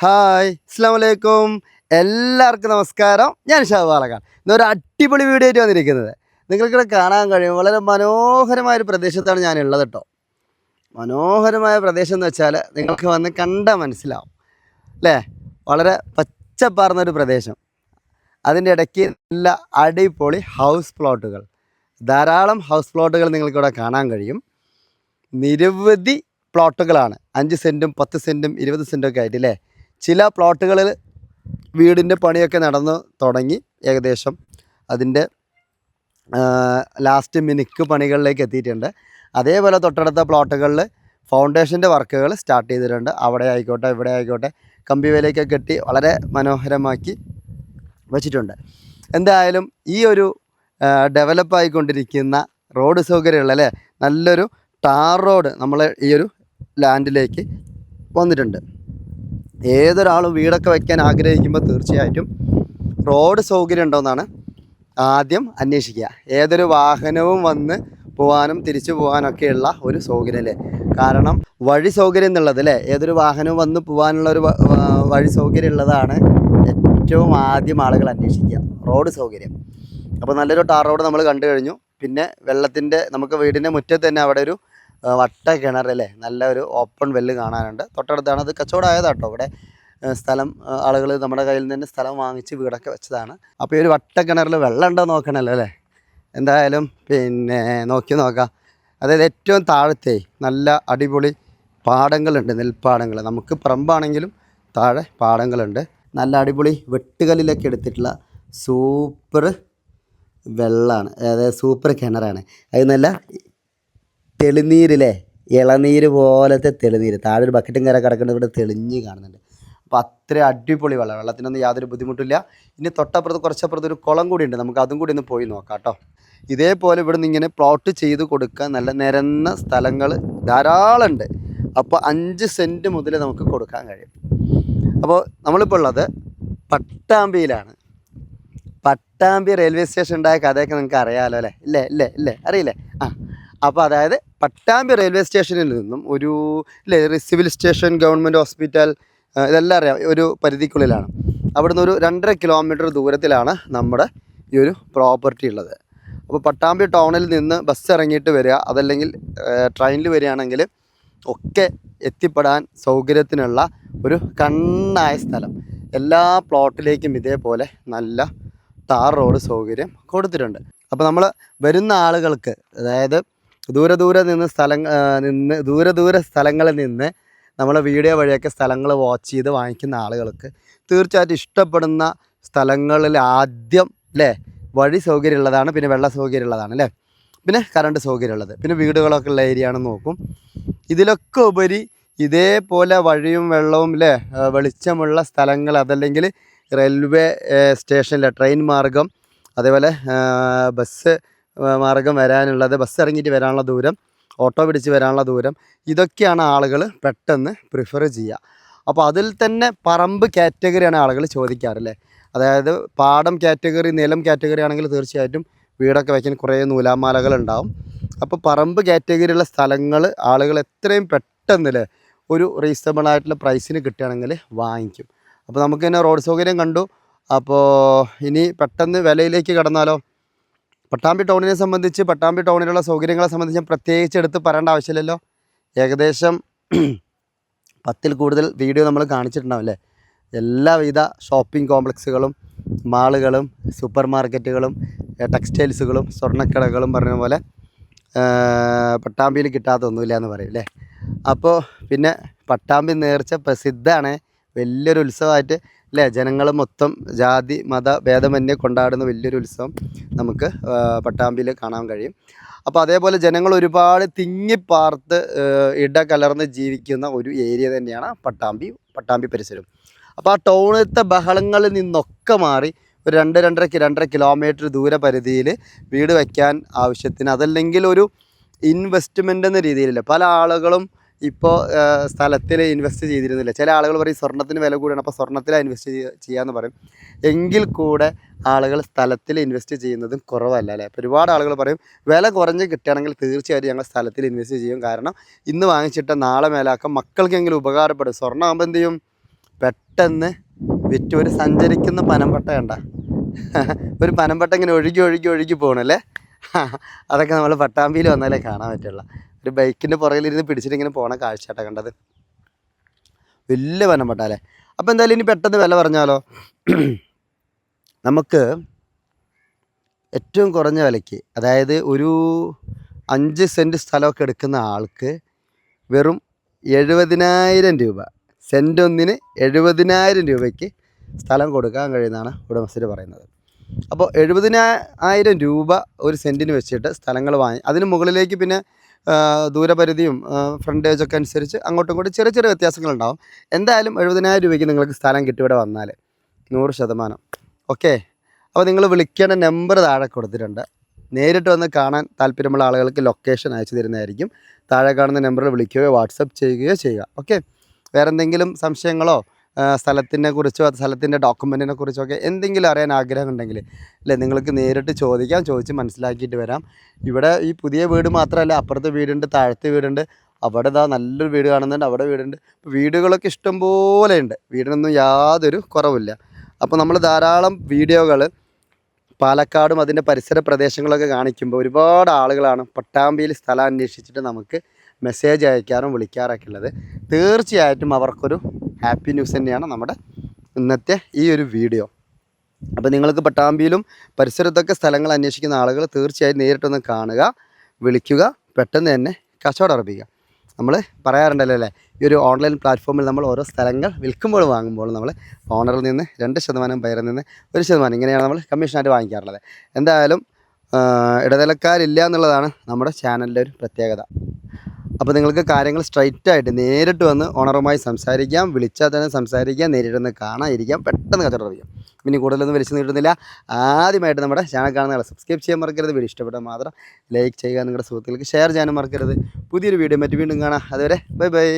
Hi അസ്സലാമു അലൈക്കും. എല്ലാവർക്കും നമസ്കാരം. ഞാൻ ഷാഹ് പാലക്കാട്. ഇന്നൊരു അടിപൊളി വീഡിയോ ആയിട്ട് വന്നിരിക്കുന്നത്. നിങ്ങൾക്കിവിടെ കാണാൻ കഴിയും വളരെ മനോഹരമായൊരു പ്രദേശത്താണ് ഞാനുള്ളത് കേട്ടോ. മനോഹരമായ പ്രദേശം എന്ന് വെച്ചാൽ നിങ്ങൾക്ക് വന്ന് കണ്ടാൽ മനസ്സിലാവും അല്ലേ. വളരെ പച്ചപ്പാർന്നൊരു പ്രദേശം. അതിൻ്റെ ഇടയ്ക്ക് നല്ല അടിപൊളി ഹൗസ് പ്ലോട്ടുകൾ, ധാരാളം ഹൗസ് പ്ലോട്ടുകൾ നിങ്ങൾക്കിവിടെ കാണാൻ കഴിയും. നിരവധി പ്ലോട്ടുകളാണ്, 5 സെൻറ്റും 10 സെൻറ്റും 20 സെൻറ്റും ഒക്കെ ആയിട്ട് അല്ലേ. ചില പ്ലോട്ടുകളിൽ വീടിൻ്റെ പണിയൊക്കെ നടന്നു തുടങ്ങി, ഏകദേശം അതിൻ്റെ ലാസ്റ്റ് മിനുക്ക് പണികളിലേക്ക് എത്തിയിട്ടുണ്ട്. അതേപോലെ തൊട്ടടുത്ത പ്ലോട്ടുകളിൽ ഫൗണ്ടേഷൻ്റെ വർക്കുകൾ സ്റ്റാർട്ട് ചെയ്തിട്ടുണ്ട്. അവിടെ ആയിക്കോട്ടെ ഇവിടെ ആയിക്കോട്ടെ കമ്പി വേലയൊക്കെ കെട്ടി വളരെ മനോഹരമാക്കി വച്ചിട്ടുണ്ട്. എന്തായാലും ഈ ഒരു ഡെവലപ്പായിക്കൊണ്ടിരിക്കുന്ന റോഡ് സൗകര്യമുള്ള അല്ലേ, നല്ലൊരു ടാർ റോഡ് നമ്മൾ ഈ ഒരു ലാൻഡിലേക്ക് വന്നിട്ടുണ്ട്. ഏതൊരാളും വീടൊക്കെ വയ്ക്കാൻ ആഗ്രഹിക്കുമ്പോൾ തീർച്ചയായിട്ടും റോഡ് സൗകര്യം ഉണ്ടോയെന്നാണ് ആദ്യം അന്വേഷിക്കുക. ഏതൊരു വാഹനവും വന്ന് പോകാനും തിരിച്ചു പോകാനൊക്കെയുള്ള ഒരു സൗകര്യം അല്ലേ. കാരണം വഴി സൗകര്യം എന്നുള്ളത് അല്ലേ, ഏതൊരു വാഹനവും വന്ന് പോകാനുള്ള ഒരു വഴി സൗകര്യം ഉള്ളതാണ് ഏറ്റവും ആദ്യം ആളുകൾ അന്വേഷിക്കുക, റോഡ് സൗകര്യം. അപ്പോൾ നല്ലൊരു ടാർ റോഡ് നമ്മൾ കണ്ടു കഴിഞ്ഞു. പിന്നെ വെള്ളത്തിൻ്റെ, നമുക്ക് വീടിൻ്റെ മുറ്റത്ത് തന്നെ അവിടെ ഒരു വട്ട കിണറല്ലേ, നല്ല ഒരു ഓപ്പൺ വെല്ല് കാണാനുണ്ട്. തൊട്ടടുത്താണ്. അത് കച്ചവടമായതാട്ടോ. ഇവിടെ സ്ഥലം ആളുകൾ നമ്മുടെ കയ്യിൽ നിന്ന് സ്ഥലം വാങ്ങിച്ച് വീടൊക്കെ വെച്ചതാണ്. അപ്പോൾ ഈ ഒരു വട്ട കിണറിൽ വെള്ളം ഉണ്ടോ നോക്കണമല്ലോ അല്ലേ. എന്തായാലും പിന്നെ നോക്കാം. അതായത് ഏറ്റവും താഴത്തെ നല്ല അടിപൊളി പാടങ്ങളുണ്ട്, നെൽപ്പാടങ്ങൾ. നമുക്ക് പറമ്പാണെങ്കിലും താഴെ പാടങ്ങളുണ്ട്. നല്ല അടിപൊളി വെട്ടുകല്ലിലൊക്കെ എടുത്തിട്ടുള്ള സൂപ്പർ വെള്ളമാണ്, അതായത് സൂപ്പർ കിണറാണ്. അത് നല്ല തെളിനീരില്ലേ, ഇളനീര് പോലത്തെ തെളിനീര്. താഴെ ഒരു ബക്കറ്റും കയറി കിടക്കുന്നത് ഇവിടെ തെളിഞ്ഞ് കാണുന്നുണ്ട്. അപ്പോൾ അത്ര അടിപൊളി വെള്ളം, വെള്ളത്തിനൊന്നും യാതൊരു ബുദ്ധിമുട്ടില്ല. ഇനി തൊട്ടപ്പുറത്ത് കുറച്ചപ്പുറത്ത് ഒരു കുളം കൂടി ഉണ്ട്, നമുക്ക് അതും കൂടി ഒന്ന് പോയി നോക്കാം കേട്ടോ. ഇതേപോലെ ഇവിടെ നിന്ന് ഇങ്ങനെ പ്ലോട്ട് ചെയ്ത് കൊടുക്കാൻ നല്ല നിരന്ന സ്ഥലങ്ങൾ ധാരാളം ഉണ്ട്. അപ്പോൾ 5 സെൻറ്റ് മുതൽ നമുക്ക് കൊടുക്കാൻ കഴിയും. അപ്പോൾ നമ്മളിപ്പോൾ ഉള്ളത് പട്ടാമ്പിയിലാണ്. പട്ടാമ്പി റെയിൽവേ സ്റ്റേഷൻ ഉണ്ടായ കഥയൊക്കെ നിങ്ങൾക്ക് അറിയാമല്ലോ അല്ലേ. ഇല്ലേ അറിയില്ലേ? അപ്പോൾ അതായത് പട്ടാമ്പി റെയിൽവേ സ്റ്റേഷനിൽ നിന്നും ഒരു സിവിൽ സ്റ്റേഷൻ, ഗവൺമെൻറ് ഹോസ്പിറ്റൽ, ഇതെല്ലാം അറിയാം, ഒരു പരിധിക്കുള്ളിലാണ്. അവിടുന്ന് ഒരു 2.5 കിലോമീറ്റർ ദൂരത്തിലാണ് നമ്മുടെ ഈ ഒരു പ്രോപ്പർട്ടി ഉള്ളത്. അപ്പോൾ പട്ടാമ്പി ടൗണിൽ നിന്ന് ബസ് ഇറങ്ങിയിട്ട് വരിക, അതല്ലെങ്കിൽ ട്രെയിനിൽ വരികയാണെങ്കിൽ ഒക്കെ എത്തിപ്പെടാൻ സൗകര്യത്തിനുള്ള ഒരു കണ്ണായ സ്ഥലം. എല്ലാ പ്ലോട്ടിലേക്കും ഇതേപോലെ നല്ല ടാർ റോഡ് സൗകര്യം കൊടുത്തിട്ടുണ്ട്. അപ്പോൾ നമ്മൾ വരുന്ന ആളുകൾക്ക്, അതായത് ദൂരെ സ്ഥലങ്ങളിൽ നിന്ന് നമ്മളെ വീഡിയോ വഴിയൊക്കെ സ്ഥലങ്ങൾ വാച്ച് ചെയ്ത് വാങ്ങിക്കുന്ന ആളുകൾക്ക് തീർച്ചയായിട്ടും ഇഷ്ടപ്പെടുന്ന സ്ഥലങ്ങളിൽ ആദ്യം അല്ലേ വഴി സൗകര്യമുള്ളതാണ്, പിന്നെ വെള്ള സൗകര്യമുള്ളതാണ് അല്ലേ, പിന്നെ കറണ്ട് സൗകര്യമുള്ളത്, പിന്നെ വീടുകളൊക്കെ ഉള്ള ഏരിയ ആണെന്ന് നോക്കും. ഇതിലൊക്കെ ഉപരി ഇതേപോലെ വഴിയും വെള്ളവും അല്ലേ, വെളിച്ചമുള്ള സ്ഥലങ്ങൾ, അതല്ലെങ്കിൽ റെയിൽവേ സ്റ്റേഷനിലെ ട്രെയിൻ മാർഗം, അതേപോലെ ബസ് മാർഗം വരാനുള്ളത്, ബസ് ഇറങ്ങിയിട്ട് വരാനുള്ള ദൂരം, ഓട്ടോ പിടിച്ച് വരാനുള്ള ദൂരം, ഇതൊക്കെയാണ് ആളുകൾ പെട്ടെന്ന് പ്രിഫർ ചെയ്യുക. അപ്പോൾ അതിൽ തന്നെ പറമ്പ് കാറ്റഗറിയാണ് ആളുകൾ ചോദിക്കാറില്ലേ. അതായത് പാടം കാറ്റഗറി, നിലം കാറ്റഗറി ആണെങ്കിൽ തീർച്ചയായിട്ടും വീടൊക്കെ വയ്ക്കാൻ കുറേ നൂലാമാലകളുണ്ടാവും. അപ്പോൾ പറമ്പ് കാറ്റഗറിയുള്ള സ്ഥലങ്ങൾ ആളുകൾ എത്രയും പെട്ടെന്ന് ഒരു റീസണബിളായിട്ടുള്ള പ്രൈസിന് കിട്ടുകയാണെങ്കിൽ വാങ്ങിക്കും. അപ്പോൾ നമുക്ക് തന്നെ റോഡ് സൗകര്യം കണ്ടു. അപ്പോൾ ഇനി പെട്ടെന്ന് വിലയിലേക്ക് കടന്നാലോ. പട്ടാമ്പി ടൗണിനെ സംബന്ധിച്ച്, പട്ടാമ്പി ടൗണിലുള്ള സൗകര്യങ്ങളെ സംബന്ധിച്ച് പ്രത്യേകിച്ച് എടുത്ത് പറയേണ്ട ആവശ്യമില്ലല്ലോ. ഏകദേശം 10ൽ കൂടുതൽ വീഡിയോ നമ്മൾ കാണിച്ചിട്ടുണ്ടാവും അല്ലേ. എല്ലാവിധ ഷോപ്പിംഗ് കോംപ്ലക്സുകളും, മാളുകളും, സൂപ്പർ മാർക്കറ്റുകളും, ടെക്സ്റ്റൈൽസുകളും, സ്വർണ്ണക്കടകളും പറഞ്ഞ പോലെ പട്ടാമ്പിയിൽ കിട്ടാത്തൊന്നുമില്ല എന്ന് പറയും അല്ലേ. അപ്പോൾ പിന്നെ പട്ടാമ്പി നേർച്ച പ്രസിദ്ധമാണ്, വലിയൊരു ഉത്സവമായിട്ട് അല്ലേ. ജനങ്ങൾ മൊത്തം ജാതി മത ഭേദമന്യേ കൊണ്ടാടുന്ന വലിയൊരു ഉത്സവം നമുക്ക് പട്ടാമ്പിയിൽ കാണാൻ കഴിയും. അപ്പോൾ അതേപോലെ ജനങ്ങൾ ഒരുപാട് തിങ്ങിപ്പാർത്ത് ഇടകലർന്ന് ജീവിക്കുന്ന ഒരു ഏരിയ തന്നെയാണ് പട്ടാമ്പി പരിസരം. അപ്പോൾ ആ ടൗണിലത്തെ ബഹളങ്ങളിൽ നിന്നൊക്കെ മാറി ഒരു 2-2.5 കിലോമീറ്റർ ദൂരപരിധിയിൽ വീട് വയ്ക്കാൻ ആവശ്യത്തിന്, അതല്ലെങ്കിൽ ഒരു ഇൻവെസ്റ്റ്മെൻ്റ് എന്ന രീതിയിലല്ല പല ആളുകളും ഇപ്പോൾ സ്ഥലത്തിൽ ഇൻവെസ്റ്റ് ചെയ്തിരുന്നില്ല. ചില ആളുകൾ പറയും സ്വർണ്ണത്തിന് വില കൂടിയാണ്, അപ്പോൾ സ്വർണ്ണത്തിലാണ് ഇൻവെസ്റ്റ് ചെയ്യാമെന്ന് പറയും. എങ്കിൽ കൂടെ ആളുകൾ സ്ഥലത്തിൽ ഇൻവെസ്റ്റ് ചെയ്യുന്നതും കുറവല്ല അല്ലേ. അപ്പോൾ ഒരുപാട് ആളുകൾ പറയും വില കുറഞ്ഞ് കിട്ടുകയാണെങ്കിൽ തീർച്ചയായിട്ടും ഞങ്ങൾ സ്ഥലത്തിൽ ഇൻവെസ്റ്റ് ചെയ്യും. കാരണം ഇന്ന് വാങ്ങിച്ചിട്ട് നാളെ മേലാക്കാം മക്കൾക്കെങ്കിലും ഉപകാരപ്പെടും. സ്വർണ്ണം ആകുമ്പോൾ എന്ത് ചെയ്യും, പെട്ടെന്ന് വിറ്റ് ഒരു സഞ്ചരിക്കുന്ന പനമ്പട്ട കണ്ട ഒരു പനമ്പട്ട ഇങ്ങനെ ഒഴുകി ഒഴുകി ഒഴുകി പോകണല്ലേ. അതൊക്കെ നമ്മൾ പട്ടാമ്പിയിൽ വന്നാലേ കാണാൻ പറ്റുള്ള. ഒരു ബൈക്കിൻ്റെ പുറകിലിരുന്ന് പിടിച്ചിട്ട് ഇങ്ങനെ പോണ കാഴ്ചയായിട്ടാണ് കണ്ടത്. വലിയ പനമ്പട്ട അല്ലേ. അപ്പോൾ എന്തായാലും ഇനി പെട്ടെന്ന് വില പറഞ്ഞാലോ. നമുക്ക് ഏറ്റവും കുറഞ്ഞ വിലയ്ക്ക്, അതായത് ഒരു 5 സെൻറ്റ് സ്ഥലമൊക്കെ എടുക്കുന്ന ആൾക്ക് വെറും 70,000 രൂപ, സെൻറ്റ് ഒന്നിന് 70,000 രൂപയ്ക്ക് സ്ഥലം കൊടുക്കാൻ കഴിയുന്നതാണ് ഉടമസ്ഥർ പറയുന്നത്. അപ്പോൾ 70,000 രൂപ ഒരു സെൻറ്റിന് വെച്ചിട്ട് സ്ഥലങ്ങൾ വാങ്ങി, അതിന് മുകളിലേക്ക് പിന്നെ ദൂരപരിധിയും ഫ്രണ്ടേജൊക്കെ അനുസരിച്ച് അങ്ങോട്ടും ഇങ്ങോട്ടും ചെറിയ ചെറിയ വ്യത്യാസങ്ങളുണ്ടാവും. എന്തായാലും 70,000 രൂപയ്ക്ക് നിങ്ങൾക്ക് സ്ഥലം കിട്ടും ഇവിടെ വന്നാൽ 100%. ഓക്കെ. അപ്പോൾ നിങ്ങൾ വിളിക്കേണ്ട നമ്പർ താഴെ കൊടുത്തിട്ടുണ്ട്. നേരിട്ട് വന്ന് കാണാൻ താല്പര്യമുള്ള ആളുകൾക്ക് ലൊക്കേഷൻ അയച്ചു തരുന്നതായിരിക്കും. താഴെ കാണുന്ന നമ്പറിൽ വിളിക്കുകയോ വാട്സപ്പ് ചെയ്യുകയോ ചെയ്യുക. ഓക്കെ. വേറെ എന്തെങ്കിലും സംശയങ്ങളോ സ്ഥലത്തിനെ കുറിച്ചോ സ്ഥലത്തിൻ്റെ ഡോക്യുമെൻറ്റിനെ കുറിച്ചോ ഒക്കെ എന്തെങ്കിലും അറിയാൻ ആഗ്രഹമുണ്ടെങ്കിൽ അല്ലേ, നിങ്ങൾക്ക് നേരിട്ട് ചോദിക്കാം. ചോദിച്ച് മനസ്സിലാക്കിയിട്ട് വരാം. ഇവിടെ ഈ പുതിയ വീട് മാത്രമല്ല, അപ്പുറത്തെ വീടുണ്ട്, താഴത്തെ വീടുണ്ട്, അവിടെ ഇതാ നല്ലൊരു വീട് കാണുന്നുണ്ട്, അവിടെ വീടുണ്ട്. വീടുകളൊക്കെ ഇഷ്ടം പോലെ ഉണ്ട്. വീടിനൊന്നും യാതൊരു കുറവില്ല. അപ്പോൾ നമ്മൾ ധാരാളം വീഡിയോകൾ പാലക്കാടും അതിൻ്റെ പരിസര പ്രദേശങ്ങളൊക്കെ കാണിക്കുമ്പോൾ ഒരുപാട് ആളുകളാണ് പട്ടാമ്പിയിൽ സ്ഥലം അന്വേഷിച്ചിട്ട് നമുക്ക് മെസ്സേജ് അയക്കാറും വിളിക്കാറൊക്കെ ഉള്ളത്. തീർച്ചയായിട്ടും അവർക്കൊരു ഹാപ്പി ന്യൂസ് തന്നെയാണ് നമ്മുടെ ഇന്നത്തെ ഈ ഒരു വീഡിയോ. അപ്പോൾ നിങ്ങൾക്ക് പട്ടാമ്പിയിലും പരിസരത്തൊക്കെ സ്ഥലങ്ങൾ അന്വേഷിക്കുന്ന ആളുകൾ തീർച്ചയായും നേരിട്ടൊന്ന് കാണുക, വിളിക്കുക, പെട്ടെന്ന് തന്നെ കച്ചവടം ഉറപ്പിക്കുക. നമ്മൾ പറയാറുണ്ടല്ലോ അല്ലേ, ഈ ഒരു ഓൺലൈൻ പ്ലാറ്റ്ഫോമിൽ നമ്മൾ ഓരോ സ്ഥലങ്ങൾ വിൽക്കുമ്പോൾ വാങ്ങുമ്പോൾ നമ്മൾ ഓണറിൽ നിന്ന് 2%, ബയറിൽ നിന്ന് 1%, ഇങ്ങനെയാണ് നമ്മൾ കമ്മീഷനായിട്ട് വാങ്ങിക്കാറുള്ളത്. എന്തായാലും ഇടനിലക്കാരില്ല എന്നുള്ളതാണ് നമ്മുടെ ചാനലിൻ്റെ ഒരു പ്രത്യേകത. അപ്പോൾ നിങ്ങൾക്ക് കാര്യങ്ങൾ സ്ട്രൈറ്റായിട്ട് നേരിട്ട് വന്ന് ഓണറുമായി സംസാരിക്കാം, വിളിച്ചാൽ തന്നെ സംസാരിക്കാം, നേരിട്ടൊന്ന് കാണാതിരിക്കാം, പെട്ടെന്ന് കച്ചവടം ഉറപ്പിക്കാം. പിന്നെ കൂടുതലൊന്നും വലിച്ചു നീട്ടുന്നില്ല. ആദ്യമായിട്ട് നമ്മുടെ ചാനൽ കാണുന്ന സബ്സ്ക്രൈബ് ചെയ്യാൻ മറക്കരുത്. വീഡിയോ ഇഷ്ടപ്പെട്ടാൽ മാത്രം ലൈക്ക് ചെയ്യുക, നിങ്ങളുടെ സുഹൃത്തുക്കൾക്ക് ഷെയർ ചെയ്യാനും മറക്കരുത്. പുതിയൊരു വീഡിയോ മറ്റു വീണ്ടും കാണാം. അതുവരെ ബൈ ബൈ.